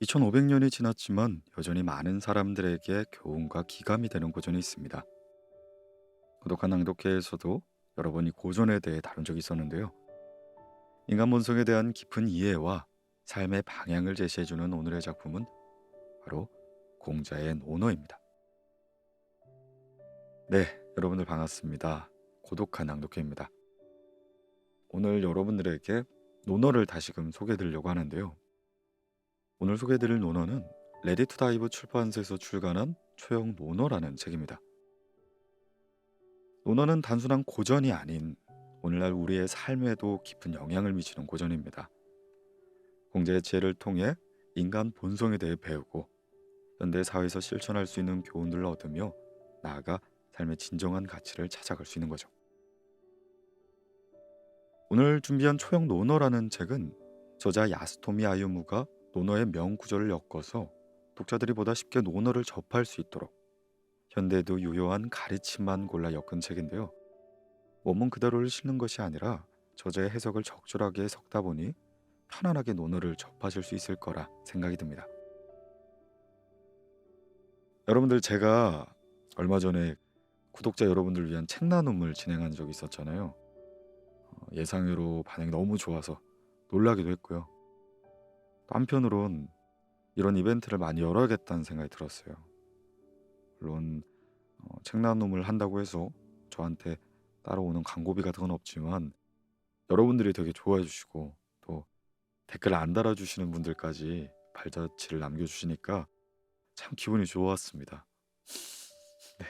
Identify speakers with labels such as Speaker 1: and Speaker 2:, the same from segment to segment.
Speaker 1: 2500년이 지났지만 여전히 많은 사람들에게 교훈과 기감이 되는 고전이 있습니다. 고독한 낭독회에서도 여러 번 이 고전에 대해 다룬 적이 있었는데요. 인간 본성에 대한 깊은 이해와 삶의 방향을 제시해주는 오늘의 작품은 바로 공자의 논어입니다. 네, 여러분들 반갑습니다. 고독한 낭독회입니다. 오늘 여러분들에게 논어를 다시금 소개해드리려고 하는데요. 오늘 소개해드릴 논어는 레디 투 다이브 출판사에서 출간한 초형 논어라는 책입니다. 논어는 단순한 고전이 아닌 오늘날 우리의 삶에도 깊은 영향을 미치는 고전입니다. 공자의 지혜를 통해 인간 본성에 대해 배우고 현대 사회에서 실천할 수 있는 교훈들을 얻으며 나아가 삶의 진정한 가치를 찾아갈 수 있는 거죠. 오늘 준비한 초형 논어라는 책은 저자 야스토미 아유무가 논어의 명구절을 엮어서 독자들이 보다 쉽게 논어를 접할 수 있도록 현대에도 유효한 가르침만 골라 엮은 책인데요. 원문 그대로를 읽는 것이 아니라 저자의 해석을 적절하게 섞다 보니 편안하게 논어를 접하실 수 있을 거라 생각이 듭니다. 여러분들, 제가 얼마 전에 구독자 여러분들을 위한 책 나눔을 진행한 적이 있었잖아요. 예상외로 반응이 너무 좋아서 놀라기도 했고요. 또 한편으론 이런 이벤트를 많이 열어야겠다는 생각이 들었어요. 물론 책 나눔을 한다고 해서 저한테 따라오는 광고비 같은 건 없지만 여러분들이 되게 좋아해 주시고 또 댓글 안 달아주시는 분들까지 발자취를 남겨주시니까 참 기분이 좋았습니다. 네.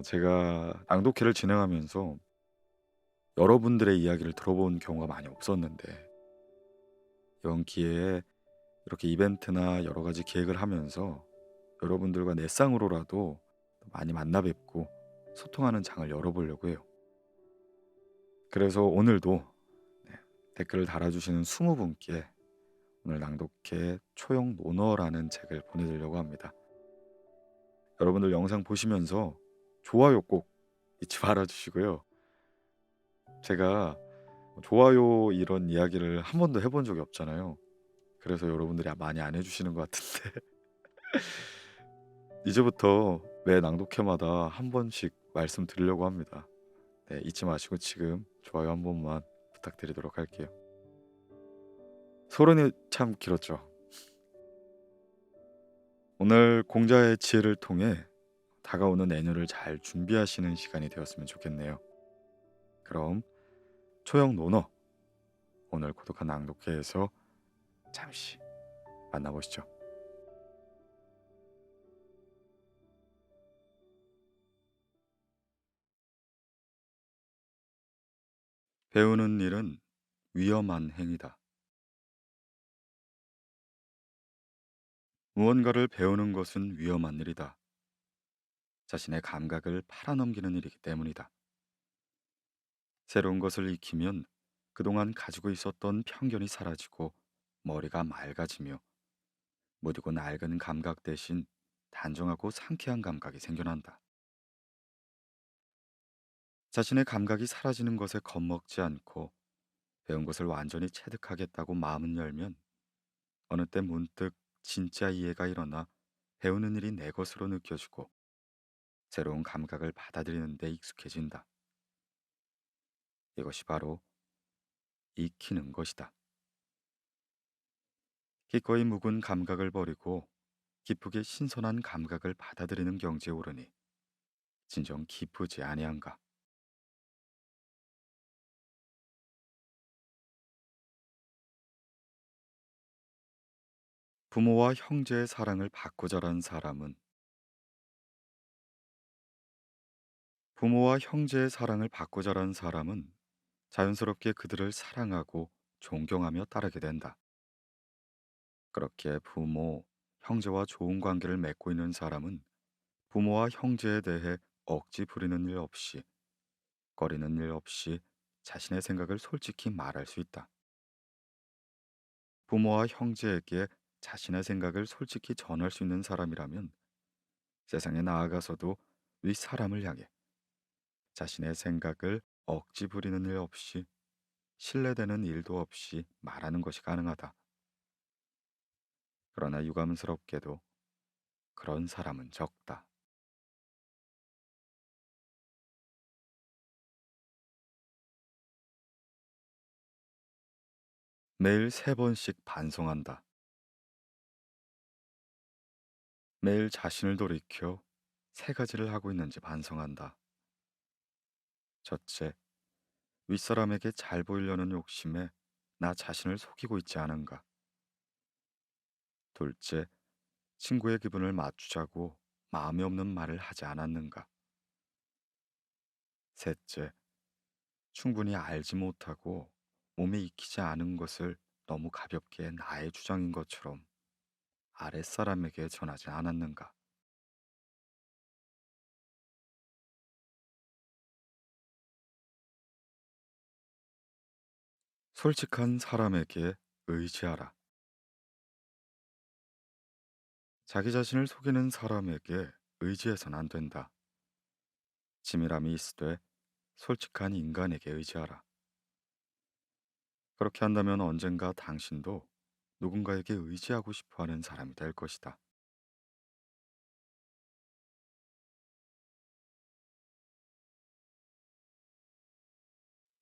Speaker 1: 제가 낭독회를 진행하면서 여러분들의 이야기를 들어본 경우가 많이 없었는데 이번 기회에 이렇게 이벤트나 여러 가지 기획을 하면서 여러분들과 내 쌍으로라도 많이 만나 뵙고 소통하는 장을 열어보려고 해요. 그래서 오늘도 네, 댓글을 달아주시는 20분께 오늘 낭독회 초용 논어라는 책을 보내드리려고 합니다. 여러분들 영상 보시면서 좋아요 꼭 잊지 말아주시고요. 제가 좋아요 이런 이야기를 한 번도 해본 적이 없잖아요. 그래서 여러분들이 많이 안 해주시는 것 같은데 이제부터 매 낭독회마다 한 번씩 말씀드리려고 합니다. 네, 잊지 마시고 지금 좋아요 한 번만 부탁드리도록 할게요. 소론이 참 길었죠. 오늘 공자의 지혜를 통해 다가오는 내년을 잘 준비하시는 시간이 되었으면 좋겠네요. 그럼 초영 논어 오늘 고독한 낭독회에서 잠시 만나보시죠. 배우는 일은 위험한 행위다. 무언가를 배우는 것은 위험한 일이다. 자신의 감각을 팔아넘기는 일이기 때문이다. 새로운 것을 익히면 그동안 가지고 있었던 편견이 사라지고 머리가 맑아지며 무디고 낡은 감각 대신 단정하고 상쾌한 감각이 생겨난다. 자신의 감각이 사라지는 것에 겁먹지 않고 배운 것을 완전히 체득하겠다고 마음을 열면 어느 때 문득 진짜 이해가 일어나 배우는 일이 내 것으로 느껴지고 새로운 감각을 받아들이는 데 익숙해진다. 이것이 바로 익히는 것이다. 기꺼이 묵은 감각을 버리고 기쁘게 신선한 감각을 받아들이는 경지에 오르니 진정 기쁘지 아니한가. 부모와 형제의 사랑을 받고 자란 사람은 부모와 형제의 사랑을 받고 자란 사람은 자연스럽게 그들을 사랑하고 존경하며 따르게 된다. 그렇게 부모, 형제와 좋은 관계를 맺고 있는 사람은 부모와 형제에 대해 억지 부리는 일 없이, 꺼리는 일 없이 자신의 생각을 솔직히 말할 수 있다. 부모와 형제에게 자신의 생각을 솔직히 전할 수 있는 사람이라면 세상에 나아가서도 윗 사람을 향해 자신의 생각을 억지 부리는 일 없이 신뢰되는 일도 없이 말하는 것이 가능하다. 그러나 유감스럽게도 그런 사람은 적다. 매일 3번씩 반성한다. 매일 자신을 돌이켜 3가지를 하고 있는지 반성한다. 첫째, 윗사람에게 잘 보이려는 욕심에 나 자신을 속이고 있지 않은가. 둘째, 친구의 기분을 맞추자고 마음이 없는 말을 하지 않았는가. 셋째, 충분히 알지 못하고 몸에 익히지 않은 것을 너무 가볍게 나의 주장인 것처럼 아랫사람에게 전하지 않았는가. 솔직한 사람에게 의지하라. 자기 자신을 속이는 사람에게 의지해선 안 된다. 치밀함이 있으되 솔직한 인간에게 의지하라. 그렇게 한다면 언젠가 당신도 누군가에게 의지하고 싶어 하는 사람이 될 것이다.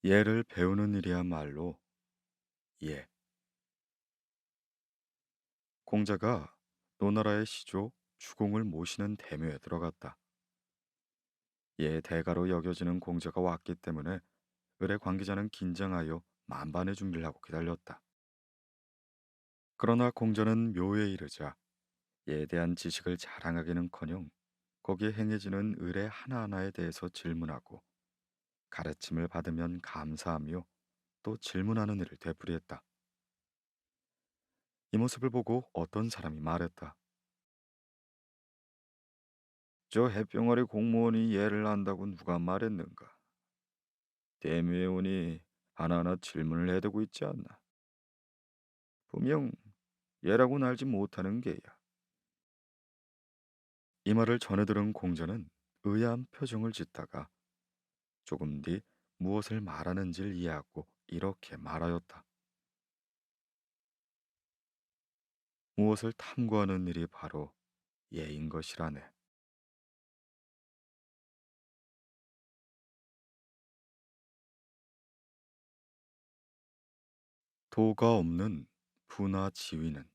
Speaker 1: 예를 배우는 일이야말로 예. 공자가 노나라의 시조 주공을 모시는 대묘에 들어갔다. 예 대가로 여겨지는 공자가 왔기 때문에 을의 관계자는 긴장하여 만반의 준비를 하고 기다렸다. 그러나 공자는 묘에 이르자 예에 대한 지식을 자랑하기는커녕 거기에 행해지는 을의 하나하나에 대해서 질문하고 가르침을 받으면 감사하며 또 질문하는 일을 되풀이했다. 이 모습을 보고 어떤 사람이 말했다. 저 해병아리 공무원이 예를 안다고 누가 말했는가? 대묘에 오니 하나하나 질문을 해대고 있지 않나? 분명 예라고는 알지 못하는 게야. 이 말을 전해 들은 공자는 의아한 표정을 짓다가 조금 뒤 무엇을 말하는지를 이해하고 이렇게 말하였다. 무엇을 탐구하는 일이 바로 예인 것이라네. 도가 없는 부나 지위는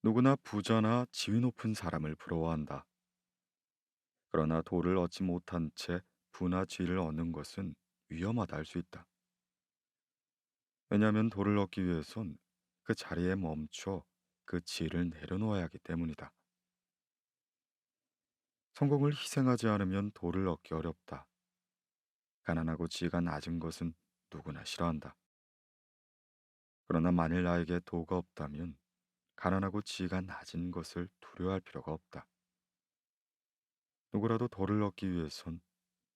Speaker 1: 누구나 부자나 지위 높은 사람을 부러워한다. 그러나 도를 얻지 못한 채 부나 지위를 얻는 것은 위험하다 할 수 있다. 왜냐하면 도를 얻기 위해선 그 자리에 멈춰 그 지위를 내려놓아야 하기 때문이다. 성공을 희생하지 않으면 도를 얻기 어렵다. 가난하고 지위가 낮은 것은 누구나 싫어한다. 그러나 만일 나에게 도가 없다면 가난하고 지위가 낮은 것을 두려워할 필요가 없다. 누구라도 도를 얻기 위해선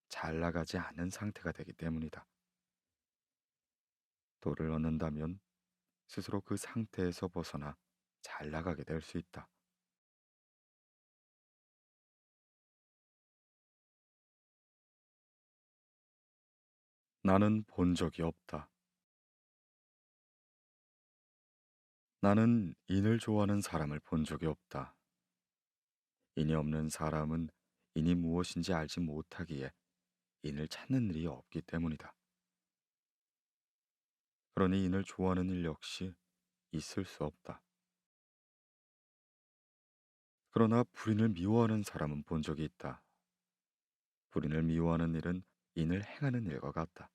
Speaker 1: 잘 나가지 않은 상태가 되기 때문이다. 도를 얻는다면 스스로 그 상태에서 벗어나 잘 나가게 될 수 있다. 나는 본 적이 없다. 나는 인을 좋아하는 사람을 본 적이 없다. 인이 없는 사람은 인이 무엇인지 알지 못하기에 인을 찾는 일이 없기 때문이다. 그러니 인을 좋아하는 일 역시 있을 수 없다. 그러나 불인을 미워하는 사람은 본 적이 있다. 불인을 미워하는 일은 인을 행하는 일과 같다.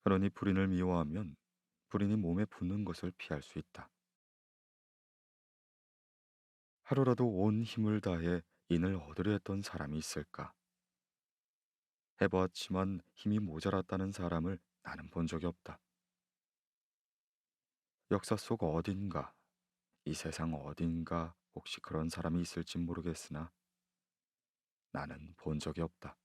Speaker 1: 그러니 불인을 미워하면 불인이 몸에 붙는 것을 피할 수 있다. 하루라도 온 힘을 다해 인을 얻으려 했던 사람이 있을까? 해보았지만 힘이 모자랐다는 사람을 나는 본 적이 없다. 역사 속 어딘가, 이 세상 어딘가 혹시 그런 사람이 있을지 모르겠으나 나는 본 적이 없다.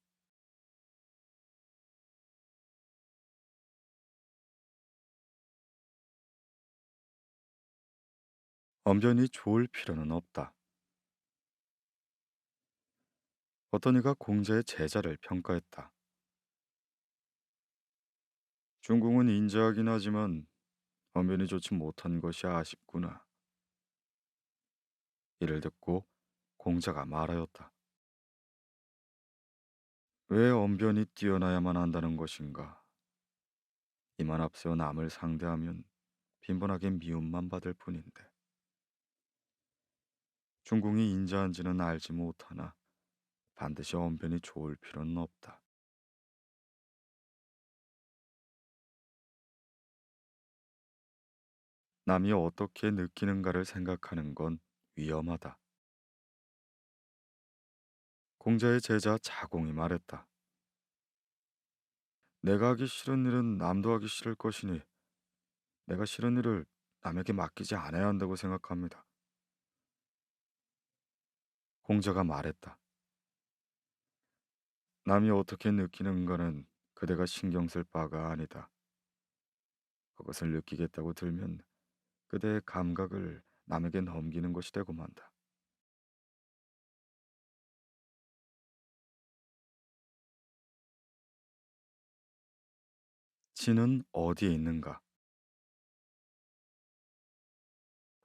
Speaker 1: 엄연히 좋을 필요는 없다. 어떤 이가 공자의 제자를 평가했다. 중궁은 인자하긴 하지만 언변이 좋지 못한 것이 아쉽구나. 이를 듣고 공자가 말하였다. 왜 언변이 뛰어나야만 한다는 것인가? 이만 앞서 남을 상대하면 빈번하게 미움만 받을 뿐인데. 중궁이 인자한지는 알지 못하나 반드시 언변이 좋을 필요는 없다. 남이 어떻게 느끼는가를 생각하는 건 위험하다. 공자의 제자 자공이 말했다. 내가 하기 싫은 일은 남도 하기 싫을 것이니 내가 싫은 일을 남에게 맡기지 않아야 한다고 생각합니다. 공자가 말했다. 남이 어떻게 느끼는가는 그대가 신경 쓸 바가 아니다. 그것을 느끼겠다고 들면 그대의 감각을 남에게 넘기는 것이 되고 만다. 진은 어디에 있는가?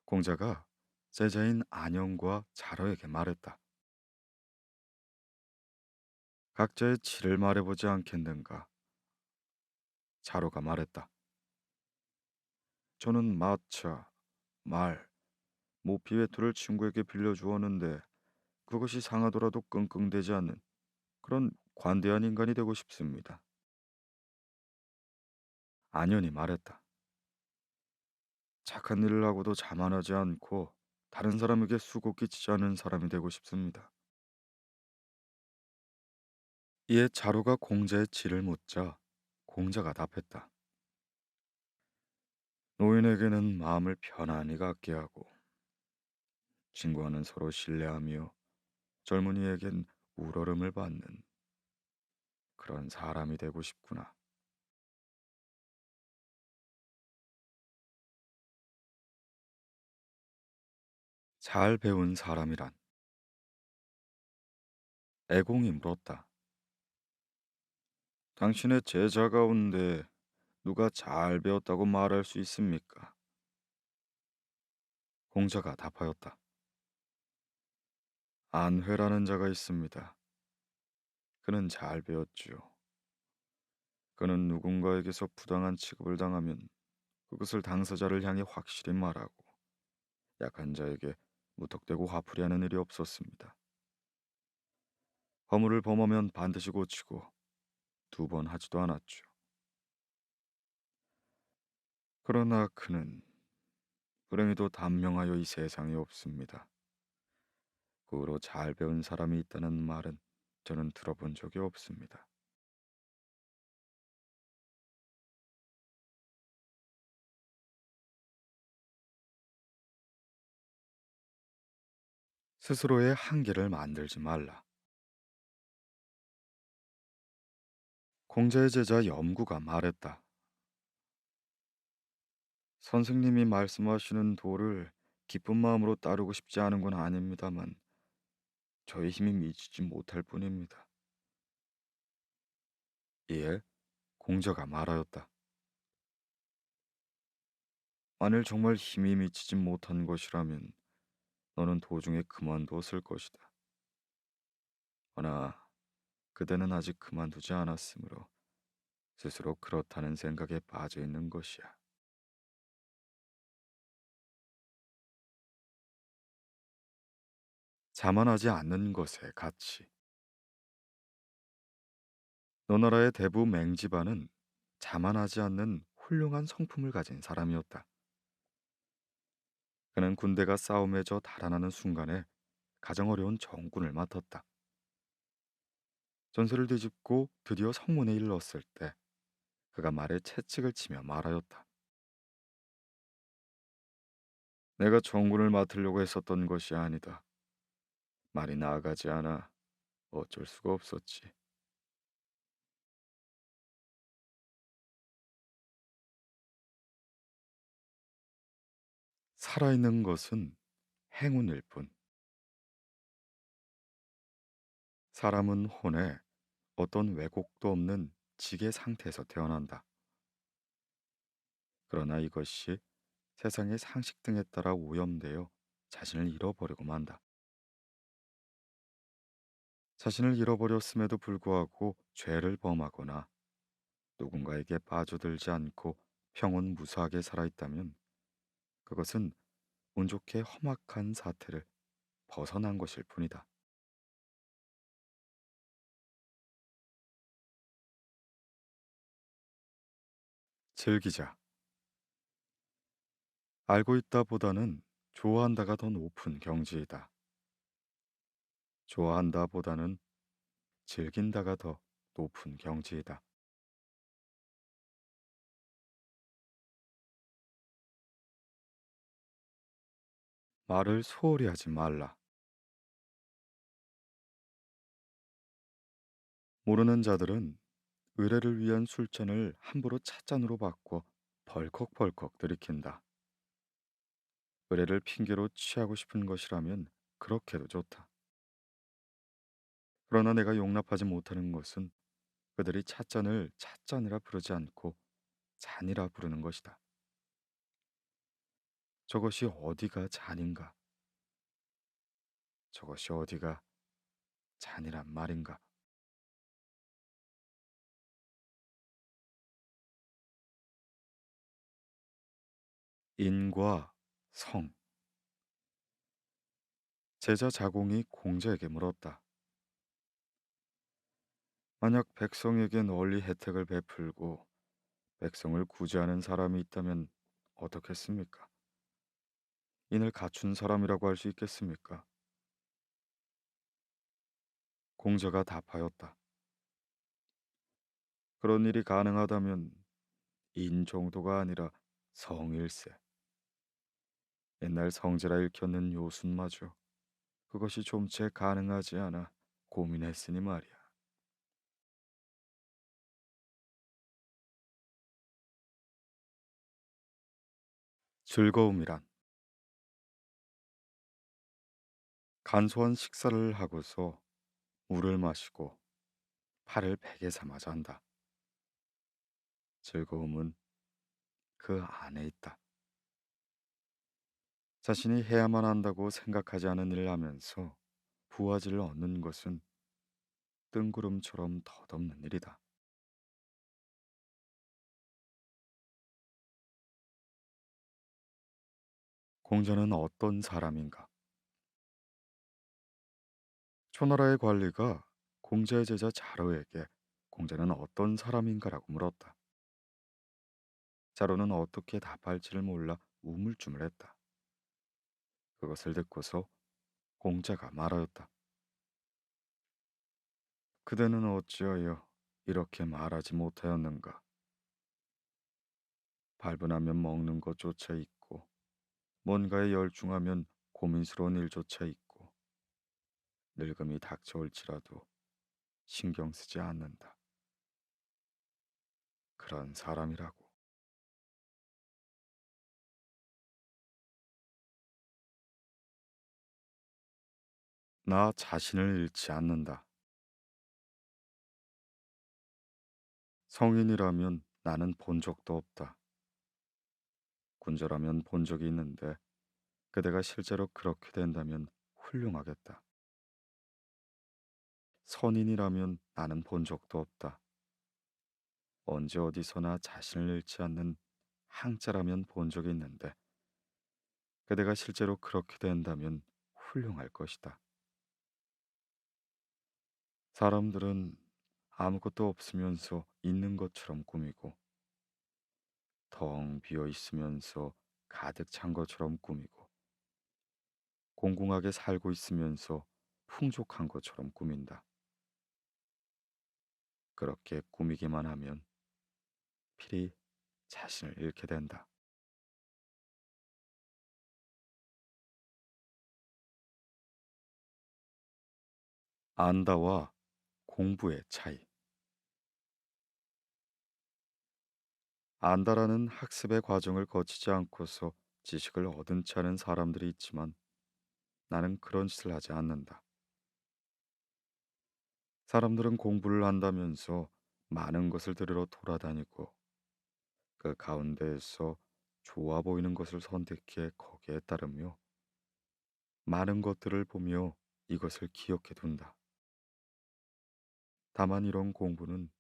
Speaker 1: 공자가 제자인 안영과 자러에게 말했다. 각자의 치를 말해보지 않겠는가? 자로가 말했다. 저는 마차, 말, 모피 외투를 친구에게 빌려주었는데 그것이 상하더라도 끙끙대지 않는 그런 관대한 인간이 되고 싶습니다. 안연이 말했다. 착한 일을 하고도 자만하지 않고 다른 사람에게 수고 끼치지 않는 사람이 되고 싶습니다. 이에 자루가 공자의 질을 묻자 공자가 답했다. 노인에게는 마음을 편안히 갖게 하고 친구와는 서로 신뢰하며 젊은이에겐 우러름을 받는 그런 사람이 되고 싶구나. 잘 배운 사람이란 애공이 물었다. 당신의 제자 가운데 누가 잘 배웠다고 말할 수 있습니까? 공자가 답하였다. 안회라는 자가 있습니다. 그는 잘 배웠지요. 그는 누군가에게서 부당한 취급을 당하면 그것을 당사자를 향해 확실히 말하고 약한 자에게 무턱대고 화풀이하는 일이 없었습니다. 허물을 범하면 반드시 고치고 두 번 하지도 않았죠. 그러나 그는 불행히도 단명하여 이 세상에 없습니다. 그 후로 잘 배운 사람이 있다는 말은 저는 들어본 적이 없습니다. 스스로의 한계를 만들지 말라. 공자의 제자 염구가 말했다. 선생님이 말씀하시는 도를 기쁜 마음으로 따르고 싶지 않은 건 아닙니다만 저의 힘이 미치지 못할 뿐입니다. 이에 공자가 말하였다. 만일 정말 힘이 미치지 못한 것이라면 너는 도중에 그만두었을 것이다. 허나 그대는 아직 그만두지 않았으므로 스스로 그렇다는 생각에 빠져 있는 것이야. 자만하지 않는 것의 가치. 너나라의 대부 맹지반은 자만하지 않는 훌륭한 성품을 가진 사람이었다. 그는 군대가 싸움에 져 달아나는 순간에 가장 어려운 정군을 맡았다. 전세를 뒤집고 드디어 성문에 이르렀을 때 그가 말에 채찍을 치며 말하였다. 내가 정군을 맡으려고 했었던 것이 아니다. 말이 나아가지 않아 어쩔 수가 없었지. 살아있는 것은 행운일 뿐. 사람은 혼에 어떤 왜곡도 없는 지계 상태에서 태어난다. 그러나 이것이 세상의 상식 등에 따라 오염되어 자신을 잃어버리고 만다. 자신을 잃어버렸음에도 불구하고 죄를 범하거나 누군가에게 빠져들지 않고 평온무수하게 살아있다면 그것은 운 좋게 험악한 사태를 벗어난 것일 뿐이다. 즐기자. 알고 있다보다는 좋아한다가 더 높은 경지이다. 좋아한다보다는 즐긴다가 더 높은 경지이다. 말을 소홀히 하지 말라. 모르는 자들은 의뢰를 위한 술잔을 함부로 찻잔으로 바꿔 벌컥벌컥 들이킨다. 의뢰를 핑계로 취하고 싶은 것이라면 그렇게도 좋다. 그러나 내가 용납하지 못하는 것은 그들이 찻잔을 찻잔이라 부르지 않고 잔이라 부르는 것이다. 저것이 어디가 잔인가? 저것이 어디가 잔이란 말인가? 인과 성. 제자 자공이 공자에게 물었다. 만약 백성에게 널리 혜택을 베풀고 백성을 구제하는 사람이 있다면 어떻겠습니까? 인을 갖춘 사람이라고 할 수 있겠습니까? 공자가 답하였다. 그런 일이 가능하다면 인 정도가 아니라 성일세. 옛날 성제라 읽혔는 요순마저 그것이 좀채 가능하지 않아 고민했으니 말이야. 즐거움이란 간소한 식사를 하고서 물을 마시고 팔을 베개 삼아 잔다. 즐거움은 그 안에 있다. 자신이 해야만 한다고 생각하지 않은 일을 하면서 부하지를 얻는 것은 뜬구름처럼 덧없는 일이다. 공자는 어떤 사람인가? 초나라의 관리가 공자의 제자 자로에게 공자는 어떤 사람인가라고 물었다. 자로는 어떻게 답할지를 몰라 우물쭈물했다. 그것을 듣고서 공자가 말하였다. 그대는 어찌하여 이렇게 말하지 못하였는가? 발분하면 먹는 것조차 있고 뭔가에 열중하면 고민스러운 일조차 있고 늙음이 닥쳐올지라도 신경 쓰지 않는다. 그런 사람이라고. 나 자신을 잃지 않는다. 성인이라면 나는 본 적도 없다. 군저라면 본 적이 있는데 그대가 실제로 그렇게 된다면 훌륭하겠다. 선인이라면 나는 본 적도 없다. 언제 어디서나 자신을 잃지 않는 항자라면 본 적이 있는데 그대가 실제로 그렇게 된다면 훌륭할 것이다. 사람들은 아무것도 없으면서 있는 것처럼 꾸미고 텅 비어 있으면서 가득 찬 것처럼 꾸미고 공공하게 살고 있으면서 풍족한 것처럼 꾸민다. 그렇게 꾸미기만 하면 필히 자신을 잃게 된다. 안다와 공부의 차이. 안다라는 학습의 과정을 거치지 않고서 지식을 얻은 채 하는 사람들이 있지만 나는 그런 짓을 하지 않는다. 사람들은 공부를 한다면서 많은 것을 들으러 돌아다니고 그 가운데에서 좋아 보이는 것을 선택해 거기에 따르며 많은 것들을 보며 이것을 기억해 둔다. 다만 이런 공부는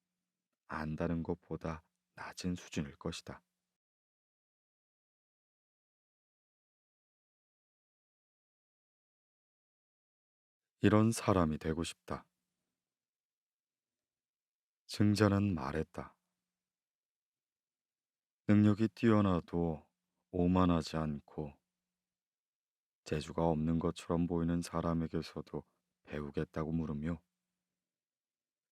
Speaker 1: 안다는 것보다 낮은 수준일 것이다. 이런 사람이 되고 싶다. 증자는 말했다. 능력이 뛰어나도 오만하지 않고 재주가 없는 것처럼 보이는 사람에게서도 배우겠다고 물으며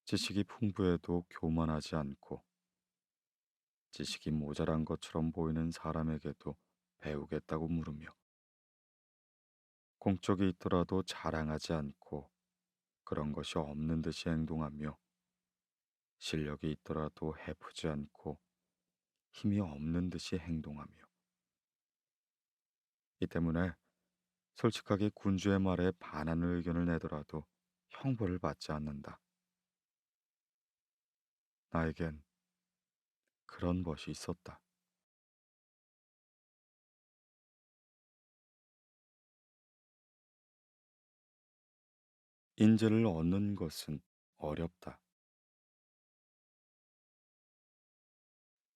Speaker 1: 지식이 풍부해도 교만하지 않고 지식이 모자란 것처럼 보이는 사람에게도 배우겠다고 물으며 공적이 있더라도 자랑하지 않고 그런 것이 없는 듯이 행동하며 실력이 있더라도 해프지 않고 힘이 없는 듯이 행동하며 이 때문에 솔직하게 군주의 말에 반하는 의견을 내더라도 형벌을 받지 않는다. 나에겐 그런 것이 있었다. 인재를 얻는 것은 어렵다.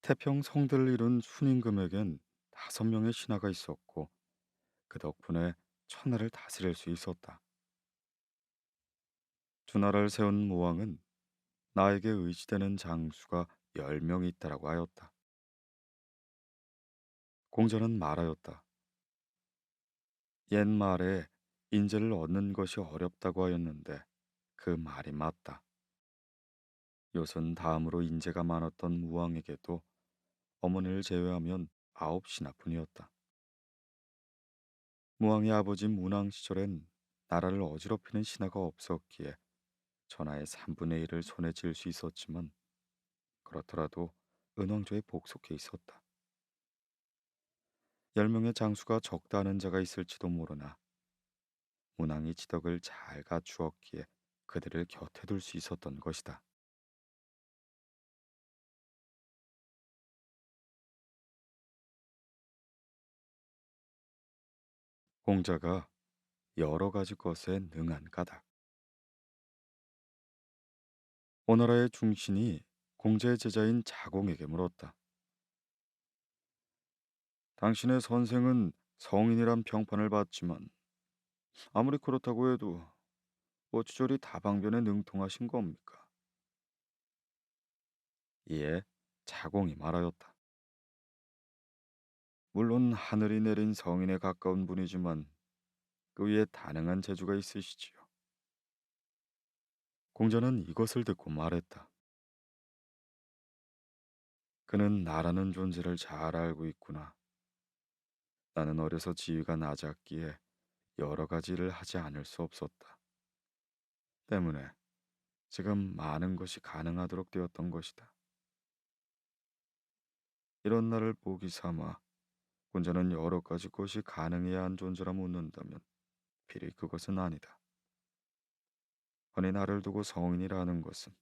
Speaker 1: 태평 성대를 이룬 순임금에겐 5명의 신하가 있었고 그 덕분에 천하를 다스릴 수 있었다. 주나라를 세운 무왕은 나에게 의지되는 장수가 10명이 있다라고 하였다. 공자는 말하였다. 옛말에 인재를 얻는 것이 어렵다고 하였는데 그 말이 맞다. 요선 다음으로 인재가 많았던 무왕에게도 어머니를 제외하면 9신하뿐이었다. 무왕의 아버지 문왕 시절엔 나라를 어지럽히는 신하가 없었기에 전하의 3분의 1을 손에 쥘 수 있었지만 그렇더라도 은왕조에 복속해 있었다. 10명의 장수가 적다는 자가 있을지도 모르나 문왕이 지덕을 잘 갖추었기에 그들을 곁에 둘 수 있었던 것이다. 공자가 여러 가지 것에 능한 까닭. 오나라의 중신이 공자의 제자인 자공에게 물었다. 당신의 선생은 성인이란 평판을 받지만 아무리 그렇다고 해도 어찌 저리 다방변에 능통하신 겁니까? 이에 자공이 말하였다. 물론 하늘이 내린 성인에 가까운 분이지만 그 위에 다능한 재주가 있으시지요. 공자는 이것을 듣고 말했다. 그는 나라는 존재를 잘 알고 있구나. 나는 어려서 지위가 낮았기에 여러 가지 일을 하지 않을 수 없었다. 때문에 지금 많은 것이 가능하도록 되었던 것이다. 이런 나를 보기 삼아 혼자는 여러 가지 것이 가능해야 한 존재라 묻는다면 필히 그것은 아니다. 허니 나를 두고 성인이라는 것은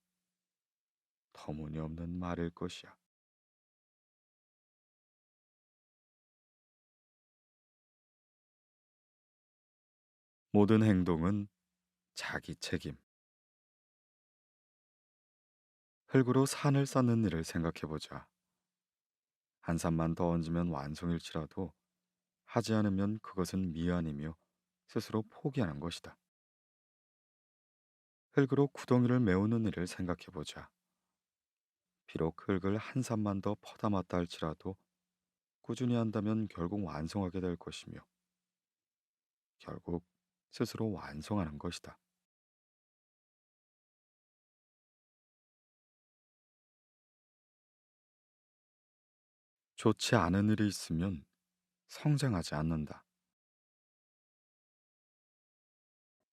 Speaker 1: 터무니없는 말일 것이야. 모든 행동은 자기 책임. 흙으로 산을 쌓는 일을 생각해보자. 한 산만 더 얹으면 완성일지라도 하지 않으면 그것은 미안이며 스스로 포기하는 것이다. 흙으로 구덩이를 메우는 일을 생각해보자. 비록 흙을 한 산만 더 퍼다 놨다 할지라도 꾸준히 한다면 결국 완성하게 될 것이며 결국 스스로 완성하는 것이다. 좋지 않은 일이 있으면 성장하지 않는다.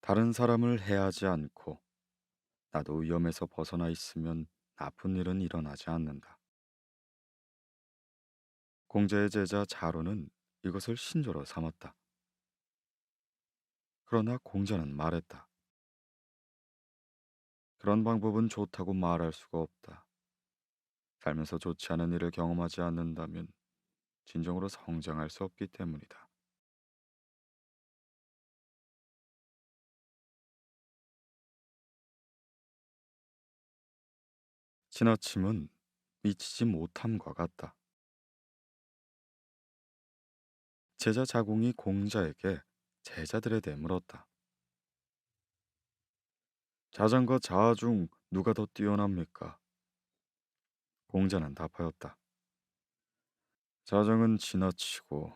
Speaker 1: 다른 사람을 해하지 않고 나도 위험에서 벗어나 있으면 나쁜 일은 일어나지 않는다. 공자의 제자 자로는 이것을 신조로 삼았다. 그러나 공자는 말했다. 그런 방법은 좋다고 말할 수가 없다. 살면서 좋지 않은 일을 경험하지 않는다면 진정으로 성장할 수 없기 때문이다. 지나침은 미치지 못함과 같다. 제자 자공이 공자에게 제자들에 대해 물었다. 자장과 자아 중 누가 더 뛰어납니까? 공자는 답하였다. 자정은 지나치고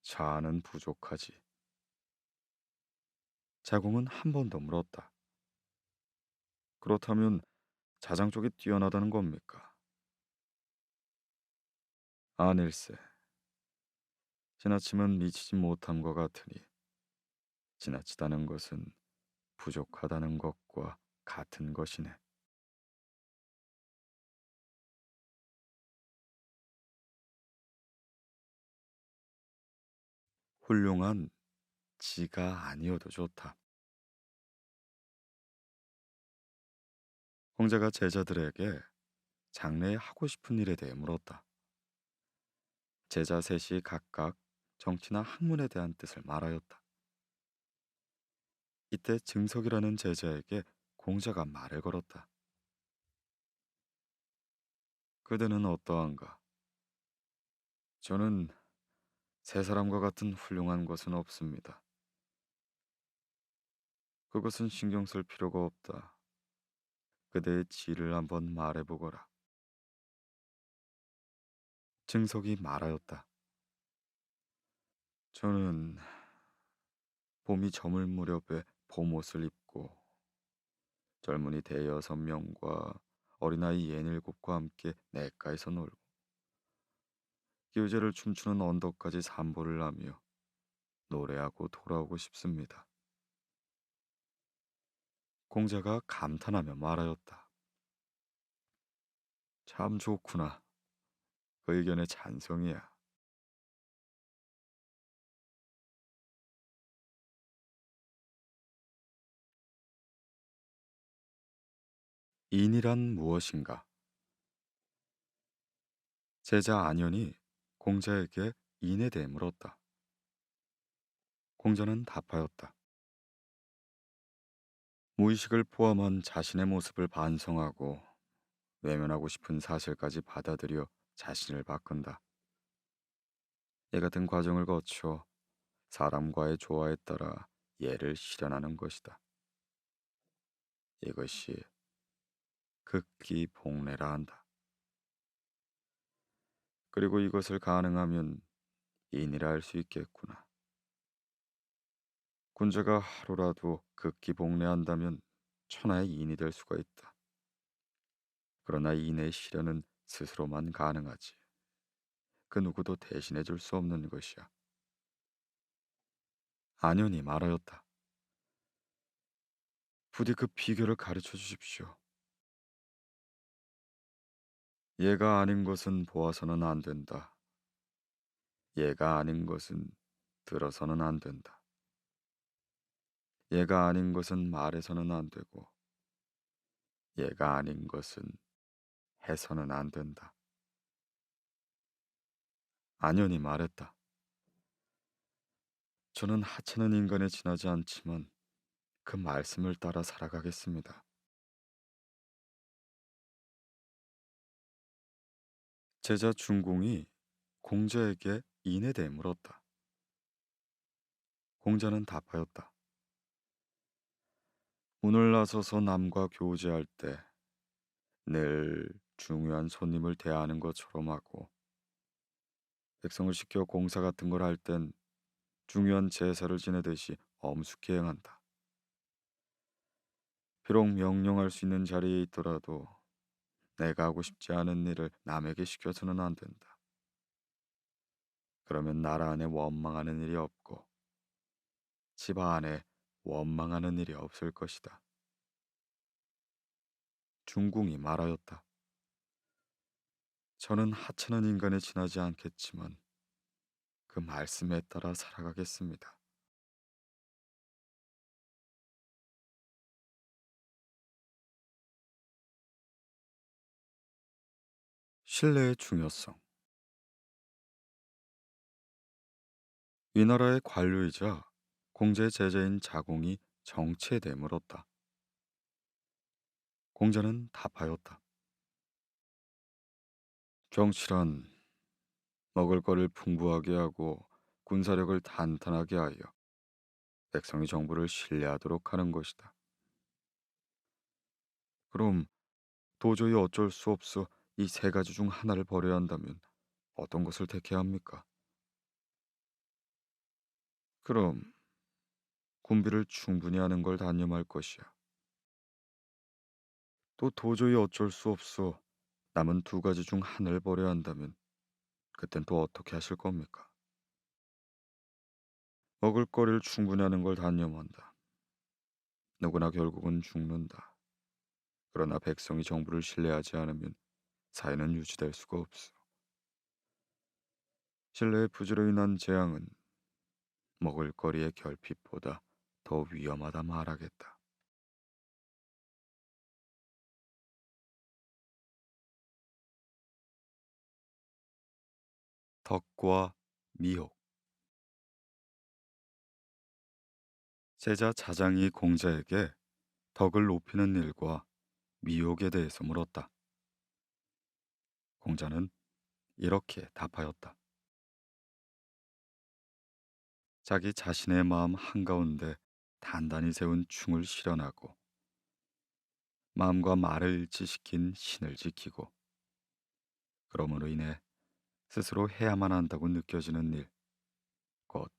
Speaker 1: 자아는 부족하지. 자공은 한 번 더 물었다. 그렇다면 자장 쪽이 뛰어나다는 겁니까? 아닐세. 지나침은 미치지 못함과 같으니 지나치다는 것은 부족하다는 것과 같은 것이네. 훌륭한 지가 아니어도 좋다. 공자가 제자들에게 장래에 하고 싶은 일에 대해 물었다. 제자 셋이 각각 정치나 학문에 대한 뜻을 말하였다. 이때 증석이라는 제자에게 공자가 말을 걸었다. 그대는 어떠한가? 저는 세 사람과 같은 훌륭한 것은 없습니다. 그것은 신경 쓸 필요가 없다. 그대의 지를 한번 말해보거라. 증석이 말하였다. 저는 봄이 저물 무렵에 봄옷을 입고 젊은이 대여섯 명과 어린아이 예닐곱과 함께 냇가에서 놀고 기우제를 춤추는 언덕까지 산보를 하며 노래하고 돌아오고 싶습니다. 공자가 감탄하며 말하였다. 참 좋구나. 그 의견에 찬성이야. 인이란 무엇인가? 제자 안현이 공자에게 인에 대해 물었다. 공자는 답하였다. 무의식을 포함한 자신의 모습을 반성하고 외면하고 싶은 사실까지 받아들여 자신을 바꾼다. 이 같은 과정을 거쳐 사람과의 조화에 따라 예를 실현하는 것이다. 이것이 극기복례라 한다. 그리고 이것을 가능하면 인이라 할 수 있겠구나. 군자가 하루라도 극기복례한다면 천하의 인이 될 수가 있다. 그러나 인의 실현은 스스로만 가능하지. 그 누구도 대신해 줄 수 없는 것이야. 안연히 말하였다. 부디 그 비결을 가르쳐 주십시오. 얘가 아닌 것은 보아서는 안 된다. 얘가 아닌 것은 들어서는 안 된다. 얘가 아닌 것은 말해서는 안 되고, 얘가 아닌 것은 해서는 안 된다. 안연히 말했다. 저는 하찮은 인간에 지나지 않지만 그 말씀을 따라 살아가겠습니다. 제자 중공이 공자에게 인에 대해 물었다. 공자는 답하였다. 문을 나서서 남과 교제할 때 늘 중요한 손님을 대하는 것처럼 하고 백성을 시켜 공사 같은 걸 할 땐 중요한 제사를 지내듯이 엄숙히 행한다. 비록 명령할 수 있는 자리에 있더라도 내가 하고 싶지 않은 일을 남에게 시켜서는 안 된다. 그러면 나라 안에 원망하는 일이 없고 집 안에 원망하는 일이 없을 것이다. 중궁이 말하였다. 저는 하찮은 인간에 지나지 않겠지만 그 말씀에 따라 살아가겠습니다. 신뢰의 중요성. 위나라의 관료이자 공제 제자인 자공이 정치에 대해 물었다. 공자는 답하였다. 정치란 먹을 거를 풍부하게 하고 군사력을 탄탄하게 하여 백성이 정부를 신뢰하도록 하는 것이다. 그럼 도저히 어쩔 수 없어 이 세 가지 중 하나를 버려야 한다면 어떤 것을 택해야 합니까? 그럼 군비를 충분히 하는 걸 단념할 것이야. 또 도저히 어쩔 수 없어 남은 두 가지 중 하나를 버려야 한다면 그땐 또 어떻게 하실 겁니까? 먹을 거리를 충분히 하는 걸 단념한다. 누구나 결국은 죽는다. 그러나 백성이 정부를 신뢰하지 않으면 사회는 유지될 수가 없어. 신뢰의 부재로 인한 재앙은 먹을 거리의 결핍보다 더 위험하다 말하겠다. 덕과 미혹. 제자 자장이 공자에게 덕을 높이는 일과 미혹에 대해서 물었다. 공자는 이렇게 답하였다. 자기 자신의 마음 한가운데 단단히 세운 충을 실현하고 마음과 말을 일치시킨 신을 지키고 그러므로 인해 스스로 해야만 한다고 느껴지는 일, 곧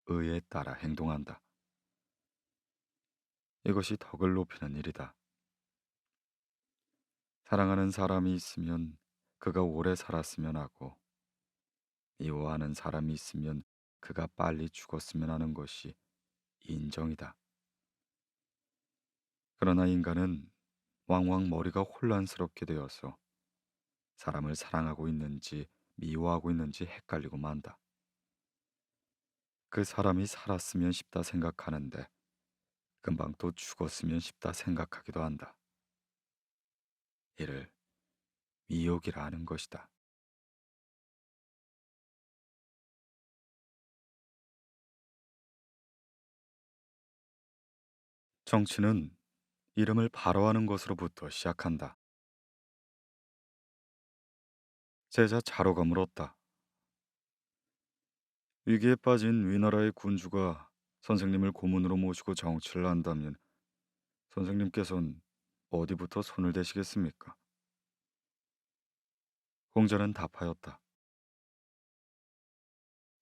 Speaker 1: 의에 따라 행동한다. 이것이 덕을 높이는 일이다. 사랑하는 사람이 있으면 그가 오래 살았으면 하고 미워하는 사람이 있으면 그가 빨리 죽었으면 하는 것이 인정이다. 그러나 인간은 왕왕 머리가 혼란스럽게 되어서 사람을 사랑하고 있는지 미워하고 있는지 헷갈리고 만다. 그 사람이 살았으면 싶다 생각하는데 금방 또 죽었으면 싶다 생각하기도 한다. 이를 미혹이라 하는 것이다. 정치는 이름을 바로하는 것으로부터 시작한다. 제자 자로가 물었다. 위기에 빠진 위나라의 군주가 선생님을 고문으로 모시고 정치를 한다면 선생님께서는 어디부터 손을 대시겠습니까? 공자는 답하였다.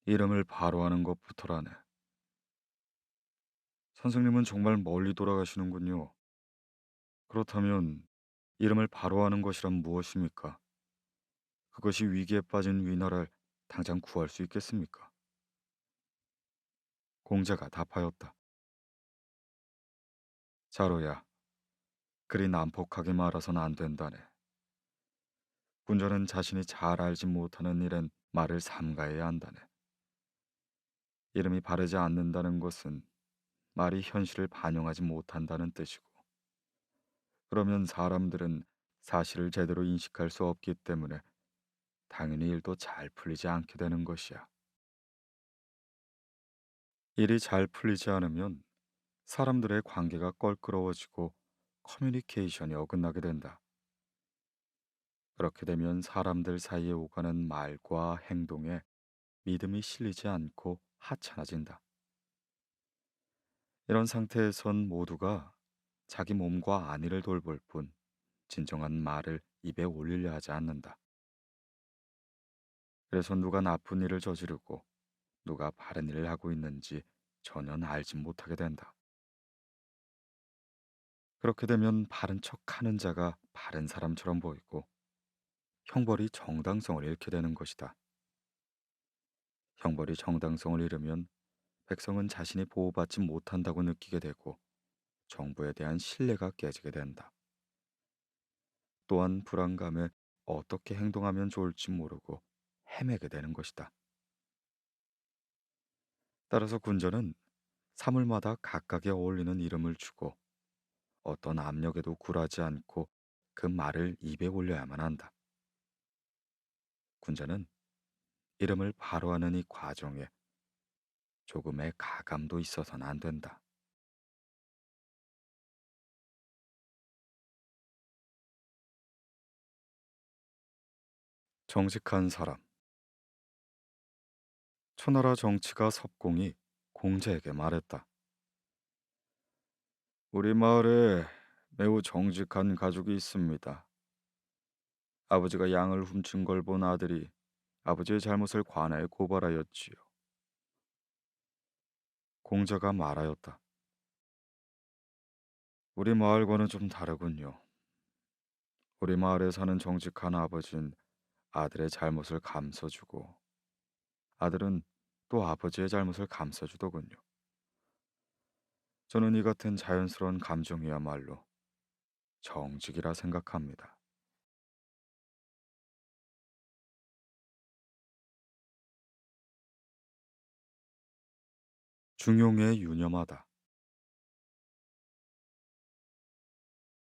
Speaker 1: 이름을 바로하는 것부터라네. 선생님은 정말 멀리 돌아가시는군요. 그렇다면 이름을 바로하는 것이란 무엇입니까? 그것이 위기에 빠진 위나라를 당장 구할 수 있겠습니까? 공자가 답하였다. 자로야, 그리 난폭하게 말아선 안 된다네. 군자는 자신이 잘 알지 못하는 일엔 말을 삼가해야 한다네. 이름이 바르지 않는다는 것은 말이 현실을 반영하지 못한다는 뜻이고, 그러면 사람들은 사실을 제대로 인식할 수 없기 때문에 당연히 일도 잘 풀리지 않게 되는 것이야. 일이 잘 풀리지 않으면 사람들의 관계가 껄끄러워지고 커뮤니케이션이 어긋나게 된다. 그렇게 되면 사람들 사이에 오가는 말과 행동에 믿음이 실리지 않고 하찮아진다. 이런 상태에선 모두가 자기 몸과 안위를 돌볼 뿐 진정한 말을 입에 올리려 하지 않는다. 그래서 누가 나쁜 일을 저지르고 누가 바른 일을 하고 있는지 전혀 알지 못하게 된다. 그렇게 되면 바른 척 하는 자가 바른 사람처럼 보이고 형벌이 정당성을 잃게 되는 것이다. 형벌이 정당성을 잃으면 백성은 자신이 보호받지 못한다고 느끼게 되고 정부에 대한 신뢰가 깨지게 된다. 또한 불안감에 어떻게 행동하면 좋을지 모르고 헤매게 되는 것이다. 따라서 군전은 사물마다 각각에 어울리는 이름을 주고 어떤 압력에도 굴하지 않고 그 말을 입에 올려야만 한다. 군자는 이름을 바로 하는 이 과정에 조금의 가감도 있어서는 안 된다. 정직한 사람. 초나라 정치가 섭공이 공자에게 말했다. 우리 마을에 매우 정직한 가족이 있습니다. 아버지가 양을 훔친 걸 본 아들이 아버지의 잘못을 관아에 고발하였지요. 공자가 말하였다. 우리 마을과는 좀 다르군요. 우리 마을에 사는 정직한 아버지는 아들의 잘못을 감춰주고 아들은 또 아버지의 잘못을 감춰주더군요. 저는 이 같은 자연스러운 감정이야말로 정직이라 생각합니다. 중용에 유념하다.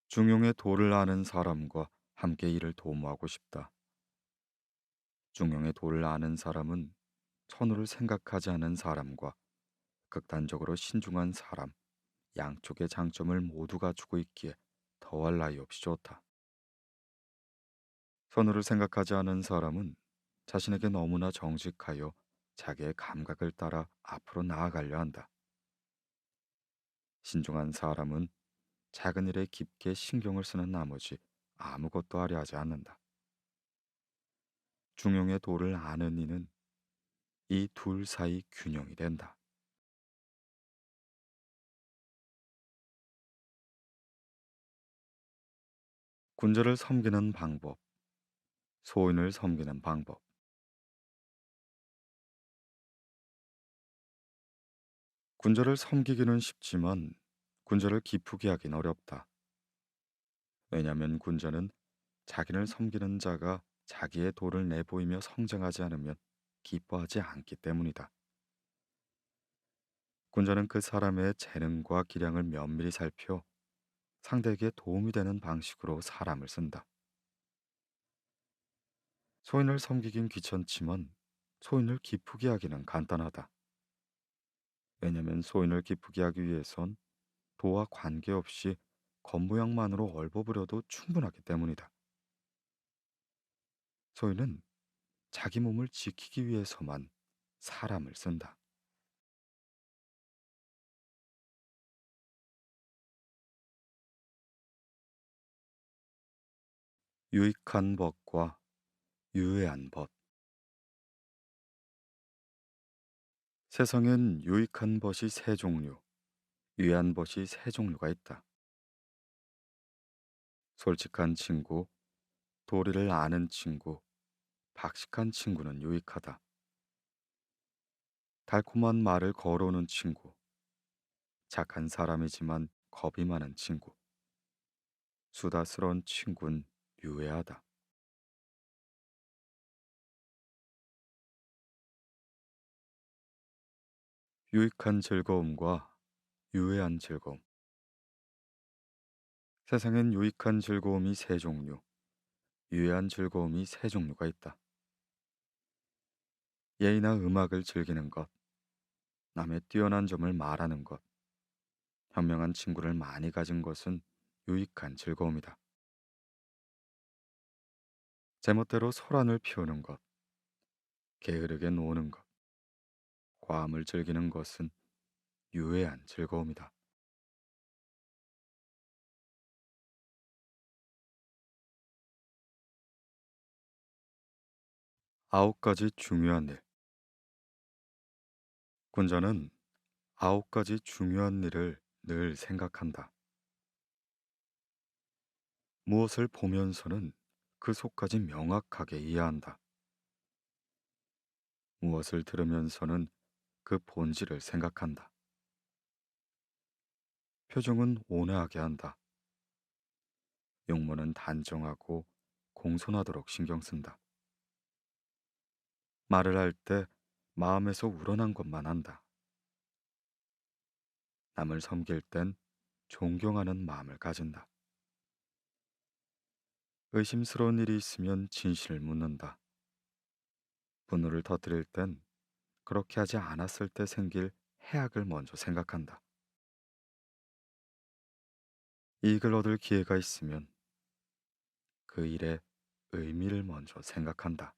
Speaker 1: 중용의 도를 아는 사람과 함께 이를 도모하고 싶다. 중용의 도를 아는 사람은 천우를 생각하지 않은 사람과 극단적으로 신중한 사람, 양쪽의 장점을 모두 갖추고 있기에 더할 나위 없이 좋다. 선우를 생각하지 않은 사람은 자신에게 너무나 정직하여 자기의 감각을 따라 앞으로 나아가려 한다. 신중한 사람은 작은 일에 깊게 신경을 쓰는 나머지 아무것도 하려 하지 않는다. 중용의 도를 아는 이는 이 둘 사이 균형이 된다. 군자를 섬기는 방법, 소인을 섬기는 방법. 군자를 섬기기는 쉽지만 군자를 기쁘게 하긴 어렵다. 왜냐하면 군자는 자기를 섬기는 자가 자기의 도를 내보이며 성장하지 않으면 기뻐하지 않기 때문이다. 군자는 그 사람의 재능과 기량을 면밀히 살펴 상대에게 도움이 되는 방식으로 사람을 쓴다. 소인을 섬기긴 귀찮지만 소인을 기쁘게 하기는 간단하다. 왜냐하면 소인을 기쁘게 하기 위해선 도와 관계없이 겉모양만으로 얼버무려도 충분하기 때문이다. 소인은 자기 몸을 지키기 위해서만 사람을 쓴다. 유익한 법과 유해한 법. 세상엔 유익한 것이 세 종류, 유해한 것이 세 종류가 있다. 솔직한 친구, 도리를 아는 친구, 박식한 친구는 유익하다. 달콤한 말을 걸어오는 친구, 착한 사람이지만 겁이 많은 친구, 수다스러운 친구는 유해하다. 유익한 즐거움과 유해한 즐거움. 세상엔 유익한 즐거움이 세 종류, 유해한 즐거움이 세 종류가 있다. 예의나 음악을 즐기는 것, 남의 뛰어난 점을 말하는 것, 현명한 친구를 많이 가진 것은 유익한 즐거움이다. 제멋대로 소란을 피우는 것, 게으르게 노는 것, 과음을 즐기는 것은 유해한 즐거움이다. 아홉 가지 중요한 일. 군자는 아홉 가지 중요한 일을 늘 생각한다. 무엇을 보면서는 그 속까지 명확하게 이해한다. 무엇을 들으면서는 그 본질을 생각한다. 표정은 온화하게 한다. 용모는 단정하고 공손하도록 신경 쓴다. 말을 할 때 마음에서 우러난 것만 한다. 남을 섬길 땐 존경하는 마음을 가진다. 의심스러운 일이 있으면 진실을 묻는다. 분노를 터뜨릴 땐 그렇게 하지 않았을 때 생길 해악을 먼저 생각한다. 이익을 얻을 기회가 있으면 그 일의 의미를 먼저 생각한다.